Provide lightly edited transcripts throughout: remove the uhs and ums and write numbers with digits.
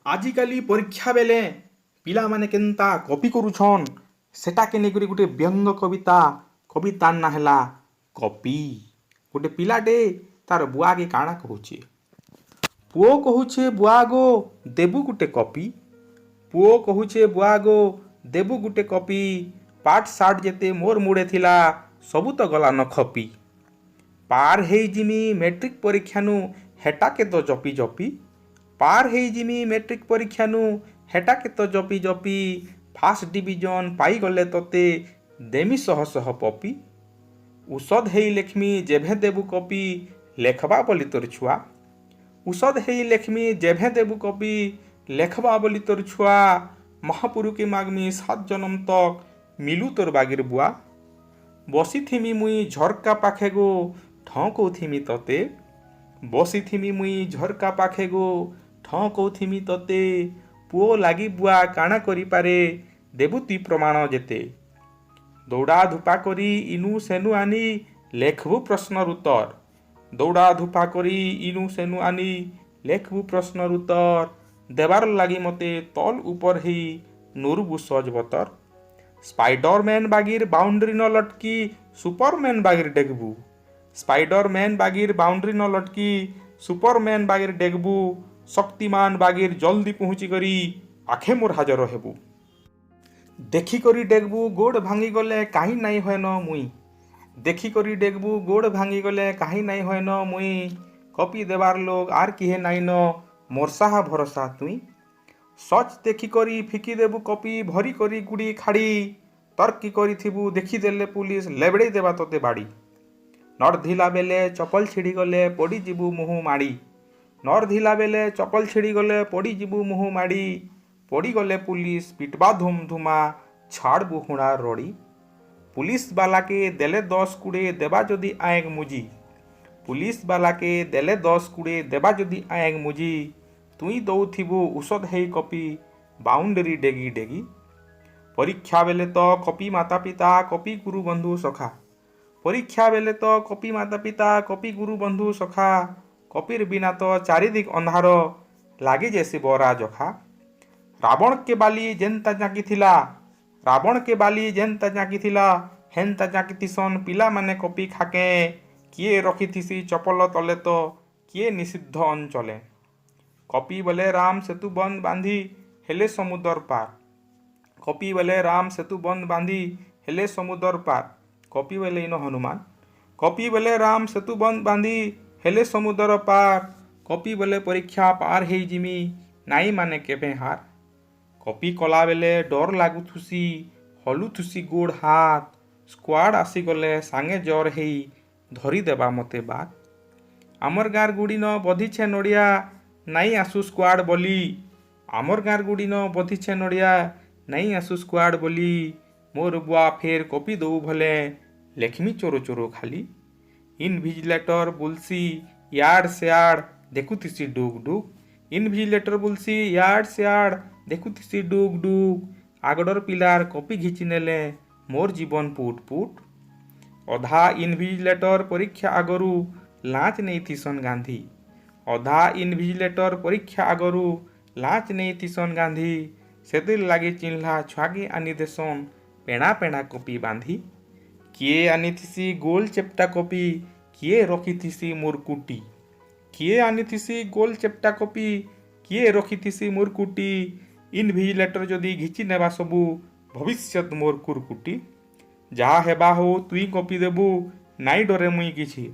आजिकाली परीक्षा बेले पिला माने केंता कॉपी करूछन सेटा के नेकरी गुटे व्यंग कविता ना हैला कॉपी। गुटे पिलाटे तार बुआ के काना कहूचे, पुओ कहूचे बुआ गो देबु गुटे कॉपी। पुओ कहूचे बुआ गो देबु गुटे कॉपी, पाठ साठ जेते मोर मुड़े थिला सबु तो गला न खपी। पार हेई जिमी मैट्रिक परीक्षा नु हेटा के तो जपी जपी। पार हेई जिमी मैट्रिक परीक्षा नु हेटा के तो जपी जपी। फास्ट डिवीजन पाई गले तोते देमी सह सह पपी। उषद हेई लेखमी जेभे देबु कॉपी लेखबा बोली तोर छुआ। उषद हेई लेखमी जेभे देबु कॉपी लेखबा बोली तोर छुआ। महापुरु के मागमी 7 जन्म तक मिलू तोर बागिर बुआ। बसी थिमी मुई झरका पाखे गो ठौको थिमी तते। बसी थिमी मुई झरका पाखे गो ठौको थिमी तते। पुओ लागी बुआ काना करी पारे देबु ती प्रमाण जेते। दौड़ा धुपा करी इनु सेनु आनी लेखबु प्रश्नर उत्तर। दौड़ा धुपा करी इनु सेनु आनी लेखबु प्रश्नर उत्तर। देवार लागी मते तल ऊपर ही नुरबु सज बतर। स्पाइडरमैन बागिर बाउंड्री न लटकी सुपरमैन बागिर डेगबू। स्पाइडरमैन बागिर बाउंड्री न लटकी सुपरमैन बागिर डेगबू। शक्तिमान बागिर जल्दी पहुँची करी आखे मोर हाजर हेबू। देखी करी डेगबू गोड़ भांगी गले कहीं नहीं होए न मुई। देखी करी डेगबू गोड़ भांगी गले कहीं नहीं होए न मुई। कॉपी देवार लोग आर किहे नहीं न मोर साहा भरोसा तुई। सच देखी करी फिकी देबू कॉपी भरी करी गुड़ी खाड़ी। तर्की करी थिबू देखी देले पुलिस लेबड़े देवा तोते बाड़ी। नर धिला बेले चपल छिड़ी गले पड़ी जीबू मुहु माड़ी। नर धिला बेले चपल छिड़ी गले पड़ी जीबू मुहु माड़ी। पड़ी गले पुलिस पिटबा धूम धुमा छाड़बू हुणा रड़ी। पुलिस बाला के देले 10 कुड़े देबा जदि आएग मुजी। पुलिस बाला के देले 10 कुड़े देबा जदि आएग मुजी। तुई दौथिबू उषद हेई कॉपी बाउंडरी डेगी डेगी। परीक्षा बेले तो कॉपी माता पिता कॉपी गुरु बंधु सखा। परीक्षा बेले तो कॉपी माता पिता कॉपी गुरु बंधु सखा। कॉपीर बिना तो चारिदिक अंधार लागे जैसे बरा जखा। रावण के बाली जेनता जाकी थिला। रावण के बाली जेनता जाकी थिला हेनता जाकी थिसन पिला माने कॉपी खाके। किए रखी थिसी चपल तले तो किए निषिद्ध अंचले। कॉपी बोले राम सेतु बंद बांधी हेले समुद्र पार। कॉपी बोले राम सेतु बंद बांधी हेले समुद्र पार। कॉपी बोले इन हनुमान। कॉपी बोले राम सेतु बंद बांधी हेले समुद्र पार। कॉपी बोले परीक्षा पार हेई जिमी नाई माने केबे हार। कॉपी कला बेले डर लागु थुसी हलु थुसी गोड़ हाथ। स्क्वाड आसी गले सांगे जर हेई धरी देबा मते बात। आमर गार गुड़ी न बधिछे नड़िया नाई आसु स्क्वाड बोली। आमर गार गुड़ी न बधिछे नड़िया नाई आसु स्क्वाड बोली। मोर बुआ फेर कॉपी दऊ भले लेखमी चोरो चोरो खाली। इनविजिलेटर बुलसी यार्ड से यार्ड देखुतिसी डुग डुग। इनविजिलेटर बुलसी यार्ड से यार्ड देखुतिसी डुग डुग। आगडर पिलार कॉपी घिची नेले मोर जीवन पुट पुट। अधा इनविजिलेटर परीक्षा आगरू लाच नहीं थिसन गांधी। अधा इनविजिलेटर परीक्षा आगरू लाच नहीं थिसन गांधी। सेदिर लागे चिन्हला छुआगे आनी देसन पेणा पेणा कॉपी बांधी। किए आनी थिसी गोल चेप्टा कॉपी किए रखी थिसी मोर कुटी। किए आनी थिसी गोल चेप्टा कॉपी किए रखी थिसी मोर कुटी। इनविजिलेटर जदि घिची नेबा सबू भविष्यत मोर कुरकुटी। जहा हेबा हो तुई कॉपी देबू नाई डरे मुई किछि।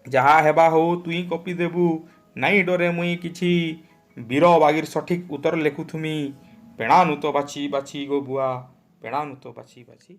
जहा हेबा हो तुई कॉपी देबू नाई डरे मुई किछि। वीर बागिर सठिक उत्तर लेखुथुमी पेणानु तो बाछी बाछी गो बुआ पेणानु तो बाछी बाछी।